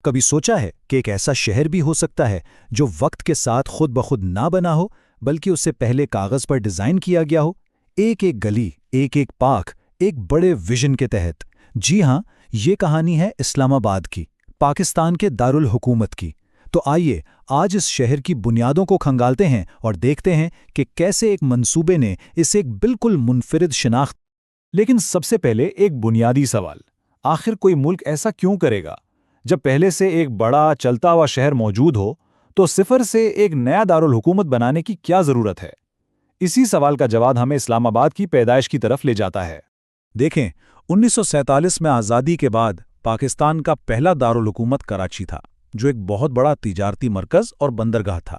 کبھی سوچا ہے کہ ایک ایسا شہر بھی ہو سکتا ہے جو وقت کے ساتھ خود بخود نہ بنا ہو بلکہ اس سے پہلے کاغذ پر ڈیزائن کیا گیا ہو؟ ایک ایک گلی، ایک ایک پارک، ایک بڑے ویژن کے تحت۔ جی ہاں، یہ کہانی ہے اسلام آباد کی، پاکستان کے دارالحکومت کی۔ تو آئیے آج اس شہر کی بنیادوں کو کھنگالتے ہیں اور دیکھتے ہیں کہ کیسے ایک منصوبے نے اسے ایک بالکل منفرد شناخت۔ لیکن سب سے پہلے ایک بنیادی سوال، آخر کوئی ملک ایسا کیوں کرے گا؟ جب پہلے سے ایک بڑا چلتا ہوا شہر موجود ہو تو صفر سے ایک نیا دارالحکومت بنانے کی کیا ضرورت ہے؟ اسی سوال کا جواب ہمیں اسلام آباد کی پیدائش کی طرف لے جاتا ہے۔ دیکھیں، 1947 میں آزادی کے بعد پاکستان کا پہلا دارالحکومت کراچی تھا، جو ایک بہت بڑا تجارتی مرکز اور بندرگاہ تھا۔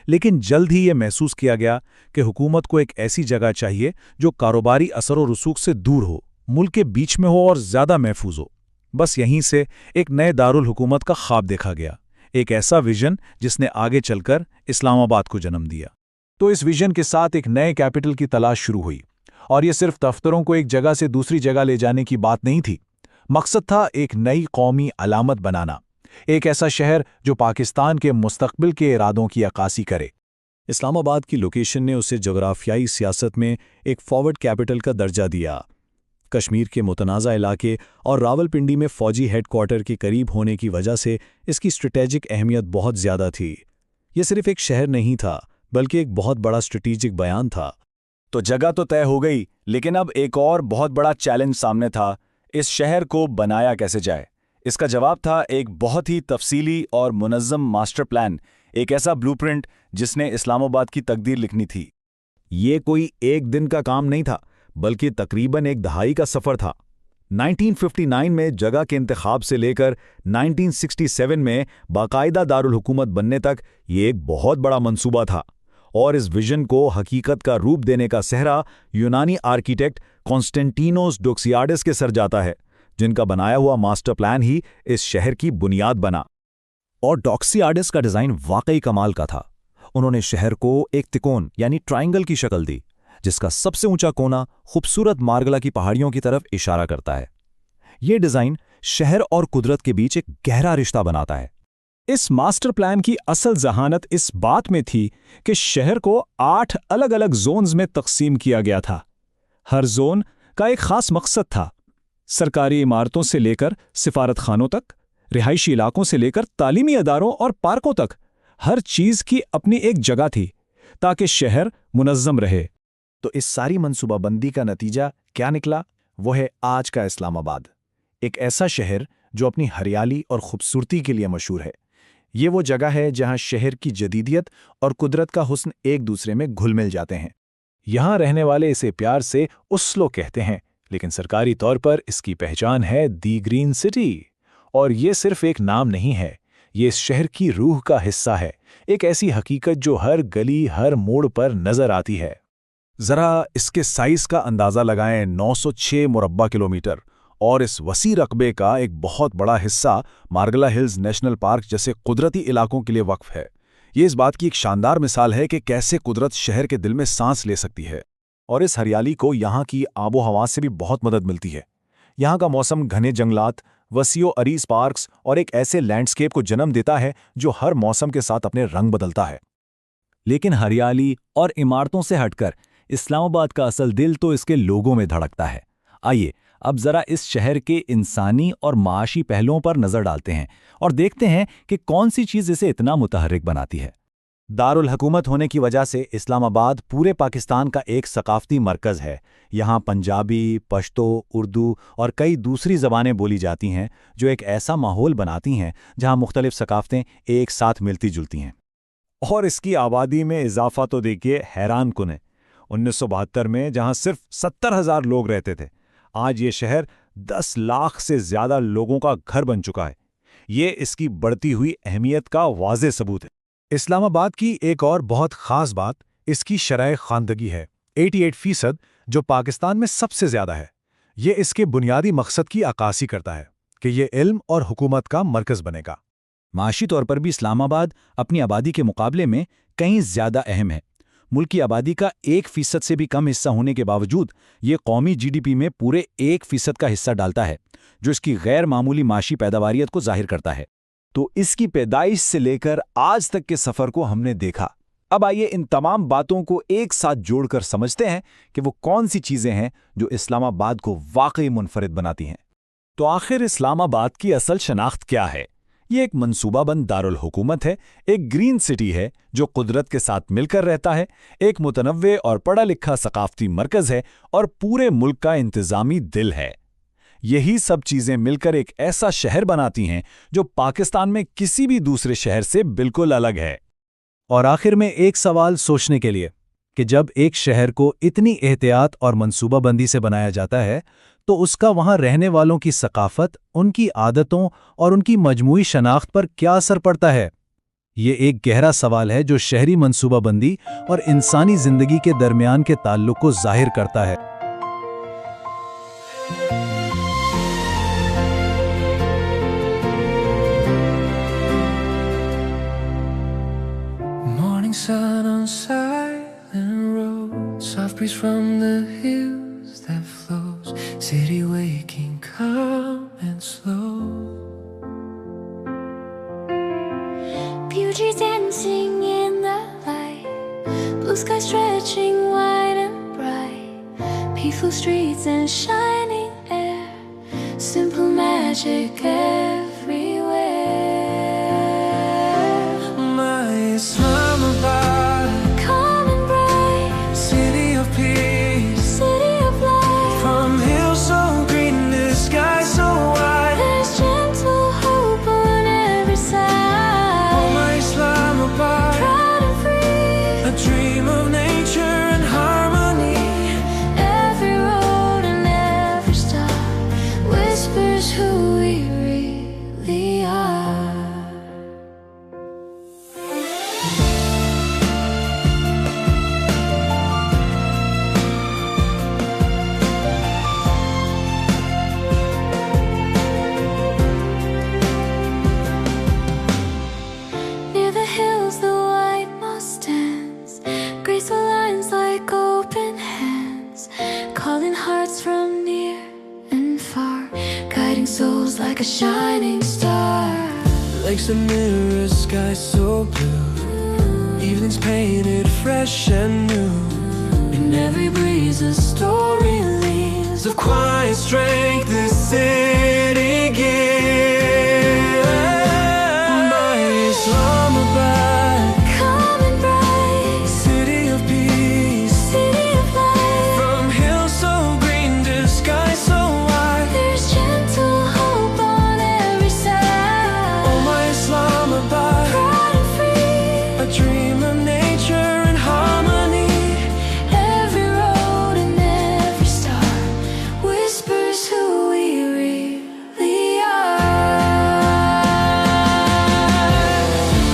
لیکن جلد ہی یہ محسوس کیا گیا کہ حکومت کو ایک ایسی جگہ چاہیے جو کاروباری اثر و رسوخ سے دور ہو، ملک کے بیچ میں ہو اور زیادہ محفوظ ہو۔ بس یہیں سے ایک نئے دارالحکومت کا خواب دیکھا گیا، ایک ایسا ویژن جس نے آگے چل کر اسلام آباد کو جنم دیا۔ تو اس ویژن کے ساتھ ایک نئے کیپٹل کی تلاش شروع ہوئی، اور یہ صرف دفتروں کو ایک جگہ سے دوسری جگہ لے جانے کی بات نہیں تھی۔ مقصد تھا ایک نئی قومی علامت بنانا، ایک ایسا شہر جو پاکستان کے مستقبل کے ارادوں کی عکاسی کرے۔ اسلام آباد کی لوکیشن نے اسے جغرافیائی سیاست میں ایک فارورڈ کیپٹل کا درجہ دیا۔ کشمیر کے متنازع علاقے اور راولپنڈی میں فوجی ہیڈ کوارٹر کے قریب ہونے کی وجہ سے اس کی اسٹریٹجک اہمیت بہت زیادہ تھی۔ یہ صرف ایک شہر نہیں تھا بلکہ ایک بہت بڑا اسٹریٹجک بیان تھا۔ تو جگہ تو طے ہو گئی، لیکن اب ایک اور بہت بڑا چیلنج سامنے تھا، اس شہر کو بنایا کیسے جائے؟ اس کا جواب تھا ایک بہت ہی تفصیلی اور منظم ماسٹر پلان، ایک ایسا بلو پرنٹ جس نے اسلام آباد کی تقدیر لکھنی تھی۔ یہ کوئی ایک دن کا کام نہیں تھا بلکہ تقریباً ایک دہائی کا سفر تھا۔ 1959 میں جگہ کے انتخاب سے لے کر 1967 میں باقاعدہ دارالحکومت بننے تک یہ ایک بہت بڑا منصوبہ تھا، اور اس ویژن کو حقیقت کا روپ دینے کا سہرا یونانی آرکیٹیکٹ کانسٹینٹینوس ڈوکسیاڈس کے سر جاتا ہے، جن کا بنایا ہوا ماسٹر پلان ہی اس شہر کی بنیاد بنا۔ اور ڈوکسیاڈس کا ڈیزائن واقعی کمال کا تھا۔ انہوں نے شہر کو ایک تکون یعنی ٹرائنگل کی شکل دی، جس کا سب سے اونچا کونا خوبصورت مارگلا کی پہاڑیوں کی طرف اشارہ کرتا ہے۔ یہ ڈیزائن شہر اور قدرت کے بیچ ایک گہرا رشتہ بناتا ہے۔ اس ماسٹر پلان کی اصل ذہانت اس بات میں تھی کہ شہر کو 8 الگ الگ زونز میں تقسیم کیا گیا تھا۔ ہر زون کا ایک خاص مقصد تھا، سرکاری عمارتوں سے لے کر سفارت خانوں تک، رہائشی علاقوں سے لے کر تعلیمی اداروں اور پارکوں تک، ہر چیز کی اپنی ایک جگہ تھی تاکہ شہر منظم رہے۔ تو اس ساری منصوبہ بندی کا نتیجہ کیا نکلا؟ وہ ہے آج کا اسلام آباد، ایک ایسا شہر جو اپنی ہریالی اور خوبصورتی کے لیے مشہور ہے۔ یہ وہ جگہ ہے جہاں شہر کی جدیدیت اور قدرت کا حسن ایک دوسرے میں گھل مل جاتے ہیں۔ یہاں رہنے والے اسے پیار سے اوسلو کہتے ہیں، لیکن سرکاری طور پر اس کی پہچان ہے دی گرین سٹی۔ اور یہ صرف ایک نام نہیں ہے، یہ اس شہر کی روح کا حصہ ہے، ایک ایسی حقیقت جو ہر گلی، ہر موڑ پر نظر آتی ہے۔ ذرا اس کے سائز کا اندازہ لگائیں، 906 مربع کلومیٹر، اور اس وسیع رقبے کا ایک بہت بڑا حصہ مارگلا ہلز نیشنل پارک جیسے قدرتی علاقوں کے لیے وقف ہے۔ یہ اس بات کی ایک شاندار مثال ہے کہ کیسے قدرت شہر کے دل میں سانس لے سکتی ہے، اور اس ہریالی کو یہاں کی آب و ہوا سے بھی بہت مدد ملتی ہے۔ یہاں کا موسم گھنے جنگلات، وسیع و عریض پارکس اور ایک ایسے لینڈسکیپ کو جنم دیتا ہے جو ہر موسم کے ساتھ اپنے رنگ بدلتا ہے۔ لیکن ہریالی اور عمارتوں سے ہٹ کر اسلام آباد کا اصل دل تو اس کے لوگوں میں دھڑکتا ہے۔ آئیے اب ذرا اس شہر کے انسانی اور معاشی پہلوؤں پر نظر ڈالتے ہیں اور دیکھتے ہیں کہ کون سی چیز اسے اتنا متحرک بناتی ہے۔ دارالحکومت ہونے کی وجہ سے اسلام آباد پورے پاکستان کا ایک ثقافتی مرکز ہے۔ یہاں پنجابی، پشتو، اردو اور کئی دوسری زبانیں بولی جاتی ہیں، جو ایک ایسا ماحول بناتی ہیں جہاں مختلف ثقافتیں ایک ساتھ ملتی جلتی ہیں۔ اور اس کی آبادی میں اضافہ تو دیکھیے حیران کن ہے۔ 1972 میں جہاں صرف 70,000 لوگ رہتے تھے، آج یہ شہر 10 لاکھ سے زیادہ لوگوں کا گھر بن چکا ہے۔ یہ اس کی بڑھتی ہوئی اہمیت کا واضح ثبوت ہے۔ اسلام آباد کی ایک اور بہت خاص بات اس کی شرح خواندگی ہے، 88%، جو پاکستان میں سب سے زیادہ ہے۔ یہ اس کے بنیادی مقصد کی عکاسی کرتا ہے کہ یہ علم اور حکومت کا مرکز بنے گا۔ معاشی طور پر بھی اسلام آباد اپنی آبادی کے مقابلے میں کہیں زیادہ اہم ہے۔ ملک کی آبادی کا 1% سے بھی کم حصہ ہونے کے باوجود یہ قومی جی ڈی پی میں پورے 1% کا حصہ ڈالتا ہے، جو اس کی غیر معمولی معاشی پیداواریت کو ظاہر کرتا ہے۔ تو اس کی پیدائش سے لے کر آج تک کے سفر کو ہم نے دیکھا۔ اب آئیے ان تمام باتوں کو ایک ساتھ جوڑ کر سمجھتے ہیں کہ وہ کون سی چیزیں ہیں جو اسلام آباد کو واقعی منفرد بناتی ہیں۔ تو آخر اسلام آباد کی اصل شناخت کیا ہے؟ یہ ایک منصوبہ بند دارالحکومت ہے، ایک گرین سٹی ہے جو قدرت کے ساتھ مل کر رہتا ہے، ایک متنوع اور پڑھا لکھا ثقافتی مرکز ہے اور پورے ملک کا انتظامی دل ہے۔ یہی سب چیزیں مل کر ایک ایسا شہر بناتی ہیں جو پاکستان میں کسی بھی دوسرے شہر سے بالکل الگ ہے۔ اور آخر میں ایک سوال سوچنے کے لیے کہ جب ایک شہر کو اتنی احتیاط اور منصوبہ بندی سے بنایا جاتا ہے تو اس کا وہاں رہنے والوں کی ثقافت، ان کی عادتوں اور ان کی مجموعی شناخت پر کیا اثر پڑتا ہے؟ یہ ایک گہرا سوال ہے جو شہری منصوبہ بندی اور انسانی زندگی کے درمیان کے تعلق کو ظاہر کرتا ہے۔ Sun on silent roads, soft breeze from the hills that flows, city waking calm and slow. Beauty dancing in the light, blue sky stretching wide and bright, peaceful streets and shining air, simple magic everywhere. My Islamabad, Calm and bright, city of peace, city of light, from hills so green to sky so wide. there's gentle hope on every side. Oh, my Islamabad, Proud and free, a dream of nature and harmony. every road and every star whispers who we really are. Near the hills, the white moss stands, graceful lines like open hands, calling hearts from near and far, guiding souls like a shining star. Lakes that mirror sky so blue, evenings painted fresh and new. In every breeze a story leaves of quiet strength this city gives. My Islamabad, Calm and bright, city of peace, city of light, from hills so green to sky so wide. there's gentle hope on every side. Oh, my Islamabad, Proud and free, a dream of nature and harmony. every road and every star whispers who we really are.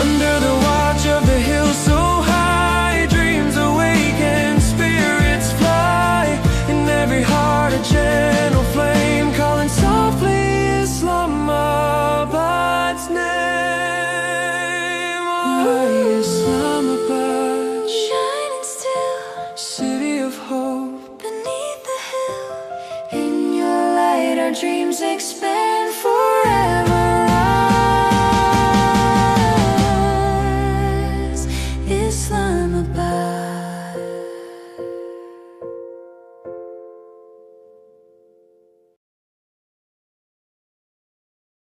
Under the watch of the hills so high, dreams awake and spirits fly. In every heart a gentle flame calling softly Islamabad's name. Oh, Islamabad.